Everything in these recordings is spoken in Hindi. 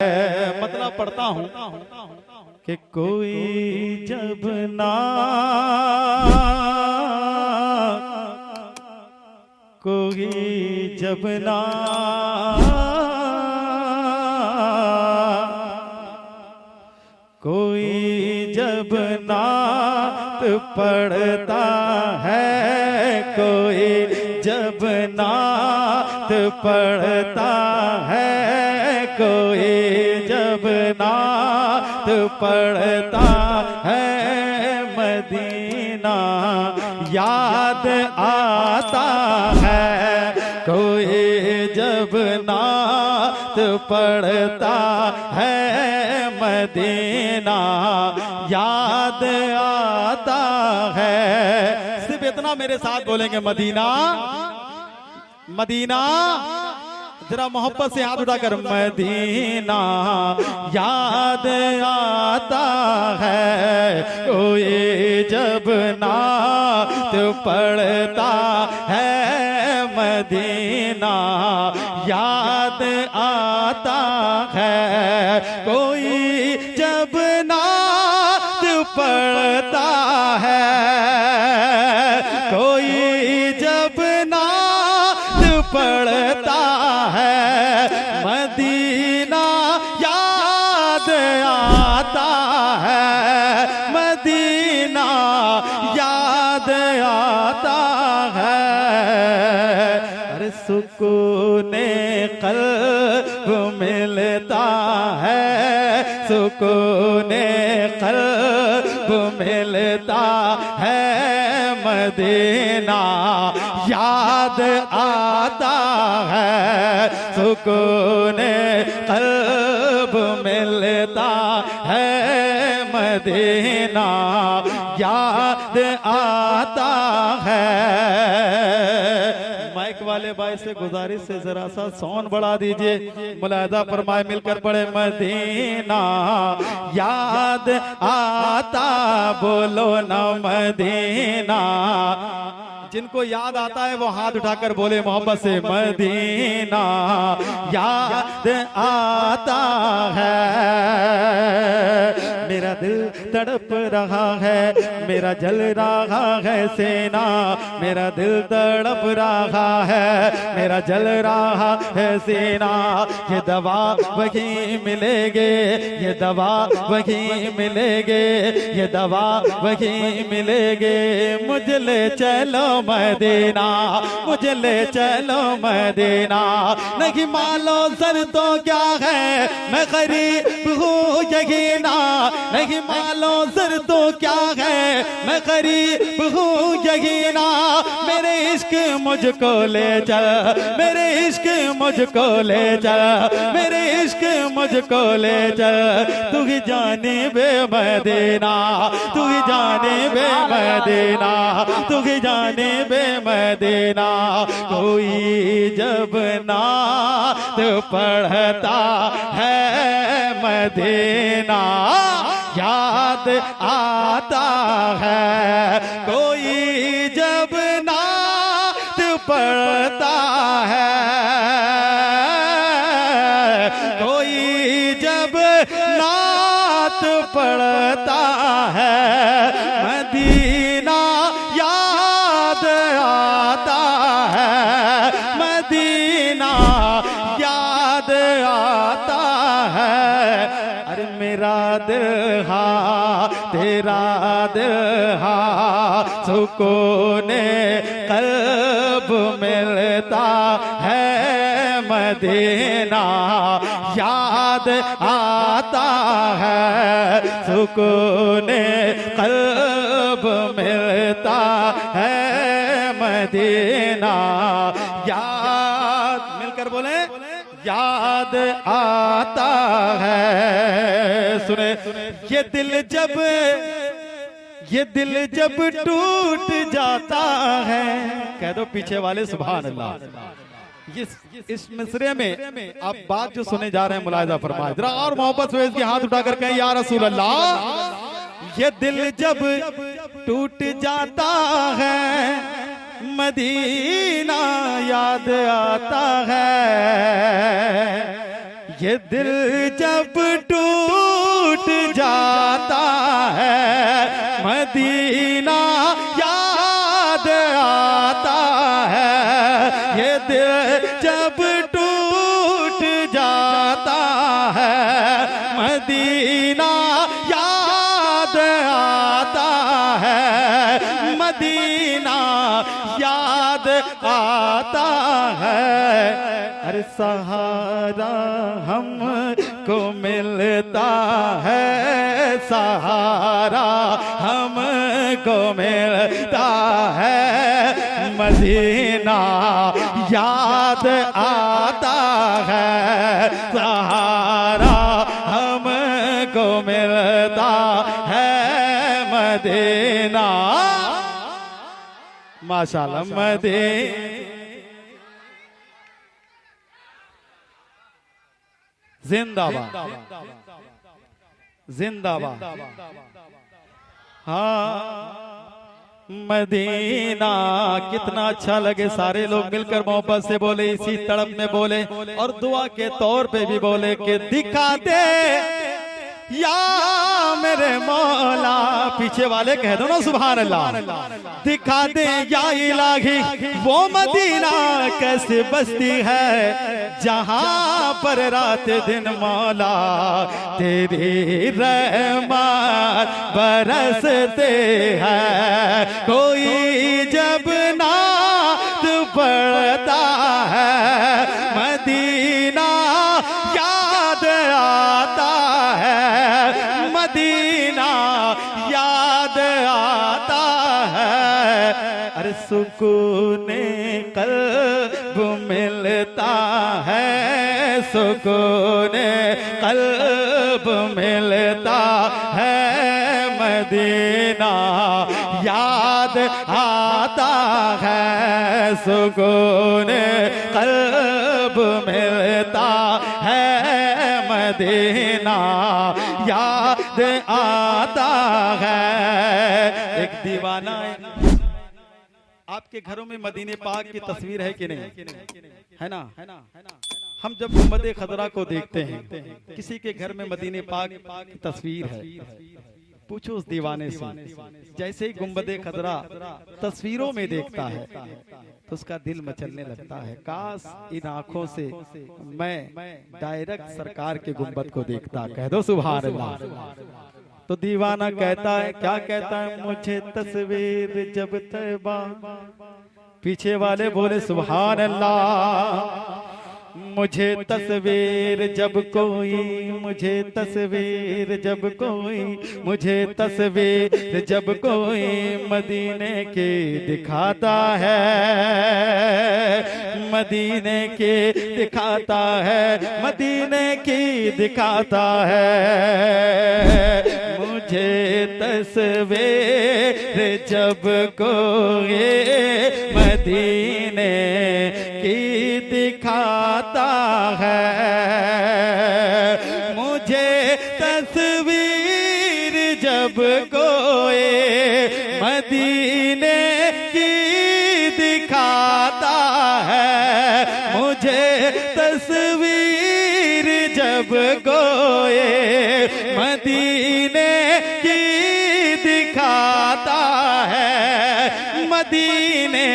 मतलब पढ़ता हूं कि कोई जब ना कोई जब नात पढ़ता है, कोई जब नात पढ़ता है, कोई जब नात पढ़ता है, मदीना याद आता है। कोई जब नात पढ़ता है, मदीना याद आता है। सिर्फ इतना मेरे साथ बोलेंगे, मदीना मदीना, जरा मोहब्बत से हाथ उठाकर, मदीना याद आता है। कोई जब नात पढ़ता है, मदीना याद आता है। कोई जब नात पढ़ता है, कोई जब नात पढ़ता है, मदीना याद आता है, मदीना याद आता है। अरे सुकूने क़ल्ब मिलता है, सुकूने क़ल्ब मिलता है, मदीना याद आता है। सुकूने क़ल्ब मिलता है, मदीना याद आता है। माइक वाले भाई से गुजारिश से जरा सा साउंड बढ़ा दीजिए, मुलाहिदा फरमाए, मिलकर पढ़े, मदीना याद आता, बोलो ना मदीना। जिनको याद आता है वो हाथ उठाकर बोले मोहब्बत से, मदीना याद आता है। मेरा दिल तड़प रहा है, मेरा जल रहा है सीना, मेरा दिल तड़प रहा है, मेरा जल रहा है सीना। ये दवा वही मिलेगे, ये दवा वही मिलेगे, ये दवा वही मिलेगे। मुझे ले चलो मदीना, मुझे ले चलो मदीना। नहीं मालो सर तो क्या है, मैं गरीब हूँ यकीना। नहीं मालो सर तो क्या है, मैं गरीब हूँ यकीना। मेरे इश्क मुझको ले चल, मेरे इश्क मुझको ले चल, मेरे इश्क मुझको ले चल। तू ही जाने बे मदीना, तू ही जाने बे मदीना, तू ही जाने बे मदीना। कोई जब नात पढ़ता है, मदीना याद आता है। कोई जब नात पढ़ता है, कोई जब नात पढ़ता है, मदीना याद आता है, मदीना याद आता है। अरे मेरा दिल हा, तेरा दिल हा, सुकूने क़ल्ब मिलता है, मदीना याद आता है। सुकूने क़ल्ब मिलता है, मदीना याद, मिलकर बोले, याद आता है। सुने, ये दिल जब टूट जाता है, कह दो पीछे वाले सुभान अल्लाह। इस मिसरे में आप बात जो सुने जा रहे हैं, मुलाहिदा फरमाए जरा, और मोहब्बत से इसके हाथ उठाकर कहें, या रसूल अल्लाह। ये दिल जब टूट जाता है, मदीना याद आता है। ये दिल जब टूट जाता है मदीना याद आता है। ये दिल जब टूट जाता है मदीना याद आता है। मदीना याद आता है। अरे सहारा हमको मिलता है, सहारा हमको मिलता है। मदीना याद आता है, सहारा हमको मिलता है। मदीना माशाअल्लाह मदीना जिंदाबाद जिंदाबाद। हाँ मदीना कितना अच्छा लगे। सारे लोग मिलकर मोहब्बत से बोले, इसी तड़प में बोले और दुआ के तौर पे भी बोले कि दिखा दे या मेरे मौला। पीछे वाले कह दो ना सुभान अल्लाह। दिखा दे या इलाही वो मदीना कैसे बसती है जहां पर रात दिन मौला तेरी रहमत बरसते हैं। कोई जब नात पड़ता है मदीना याद आता है। मदीना याद आता है। अरे सुकून कल्ब मिलता है, सुकून कल्ब मिलता है। मदीना याद आता है, सुकून कल्ब मिलता है। मदीना याद आता है। एक दीवाना है। आपके घरों में मदीने पाक की तस्वीर है कि नहीं? है ना? हम जब गुंबदे खजरा को देखते हैं, किसी के घर में मदीने पाक की तस्वीर है, पूछो उस दीवाने से, जैसे ही गुंबदे खजरा तस्वीरों में देखता है तो उसका दिल मचलने लगता है। काश इन आंखों से मैं डायरेक्ट सरकार के गुंबद को देखता। कह दो सुभान अल्लाह। तो दीवाना कहता है, क्या कहता है? मुझे तस्वीर जब तैबा। पीछे वाले बोले सुभान अल्लाह। मुझे तस्वीर जब कोई, मुझे तस्वीर जब कोई, मुझे तस्वीर जब कोई मदीने की दिखाता है, मदीने की दिखाता है, मदीने की दिखाता है। मुझे तस्वीर जब कोई मदीने की दिखाता है। मुझे तस्वीर जब कोई मदीने की दिखाता है। मुझे तस्वीर जब कोई मदीने की दिखाता है, मदीने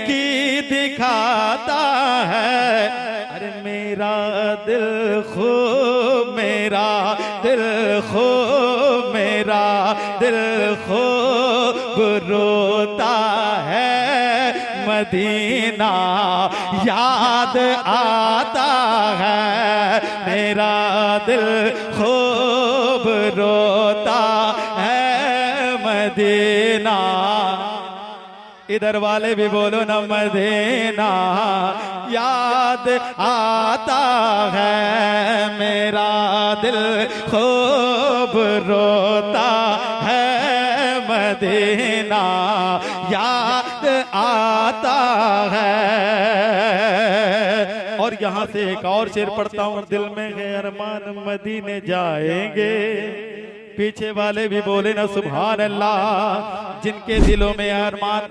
की दिखाता है। अरे मेरा दिल खो, मेरा दिल खो, मेरा दिल खो रोता है। मदीना याद आता है, मेरा दिल खूब रोता है। मदीना इधर वाले भी बोलो ना, मदीना याद आता है, मेरा दिल खूब रोता है। मदीना याद आता है। और यहाँ से एक और शेर पढ़ता हूँ, दिल में है अरमान मदीने जाएंगे, पीछे वाले भी बोले ना सुभान अल्लाह। जिनके दिलों में अरमान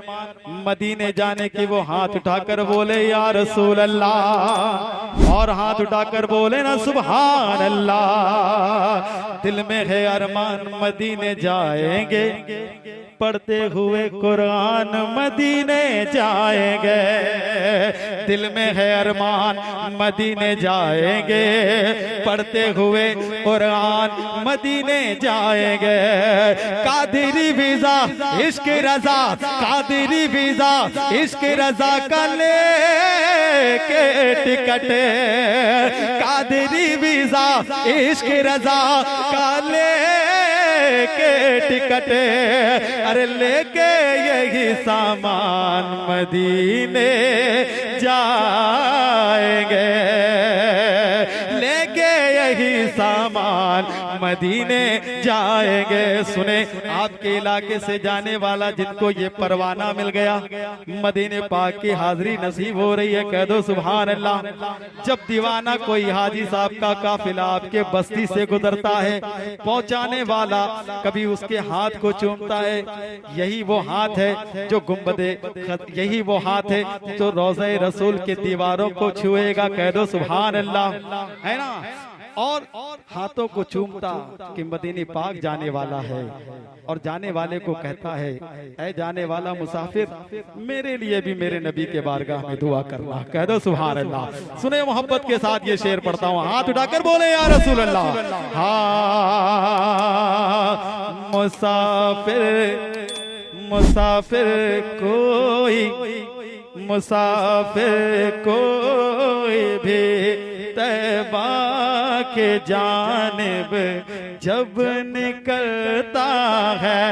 मदीने जाने की वो हाथ उठाकर बोले या रसूल अल्लाह, और हाथ उठाकर बोले ना सुभान अल्लाह। दिल में है अरमान मदीने जाएंगे, पढ़ते हुए कुरान मदीने जाएंगे। दिल में है अरमान मदीने जाएंगे, पढ़ते हुए कुरान मदीने जाएंगे। कादिरी वीजा इश्क रजा, कादिरी वीजा इश्क रजा का लेके टिकट, कादिरी वीजा इश्क रजा का लेके टिकट। अरे लेके यही सामान मदीने जाएंगे, लेके यही सामान मदीने जाएंगे। सुने, आपके इलाके से जाने वाला जिनको ये परवाना मिल गया, मदीने पाक की हाजिरी नसीब हो रही है, कह दो सुभान अल्लाह। जब दीवाना कोई हाजी साहब का काफिला आपके बस्ती से गुजरता है, पहुंचाने वाला कभी उसके हाथ को चूमता है, यही वो हाथ है जो गुंबदे, यही वो हाथ है जो रोज़े रसूल के दीवारों को छुएगा, कह दो सुभान अल्लाह, है ना। और हाथों को चूमता कि मदीने पाक जाने वाला है, और जाने वाले को कहता है, ऐ जाने वाला मुसाफिर, मेरे लिए भी मेरे नबी के बारगाह में दुआ करना, कह दो सुभान अल्लाह। सुने, मोहब्बत के साथ ये शेर पढ़ता हूँ, हाथ उठाकर बोले या रसूल अल्लाह। हाँ, मुसाफिर मुसाफिर कोई, मुसाफिर कोई भी तैबा के जानिब जब निकलता है,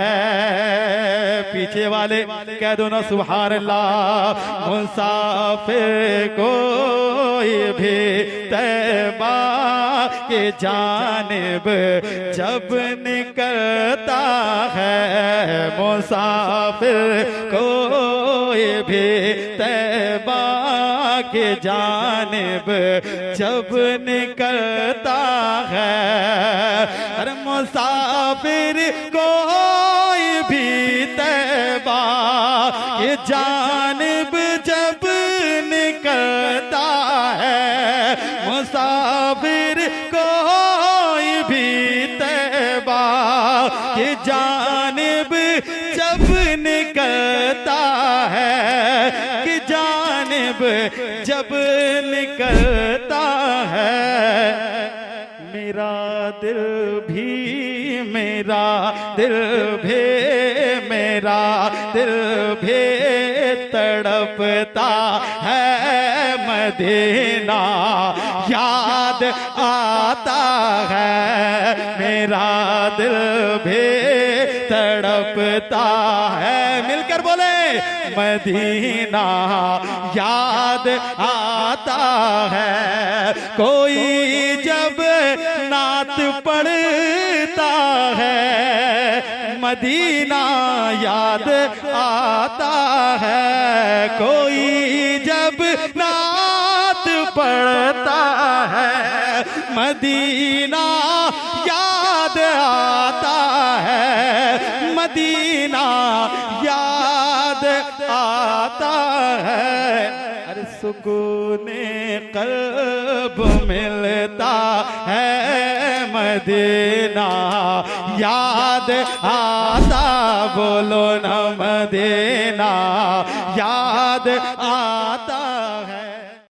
पीछे वाले कह दो ना सुभान अल्लाह। मुसाफिर कोई भी तैबा के जानिब जब निकलता है, मुसाफिर कोई भी तैबा के जानिब जब निकलता है। अरे मुसाफिर कोई भी तैबा के जानिब जब निकलता है, मुसाफिर कोई भी तैबा के जानिब जब निकलता है, कि जानिब जब निकलता है, मेरा दिल भी, मेरा दिल भी, मेरा दिल भी तड़पता है मदीना याद आता है, मेरा दिल भी तड़पता है, मिलकर बोले मदीना याद आता है। कोई जब नात पढ़ता है, मदीना याद आता है। कोई जब नात पढ़ता है, मदीना याद आता है, मदीना याद आता है। अरे सुकूने क़ल्ब मिलता है मदीना याद आता, बोलो न मदीना याद आता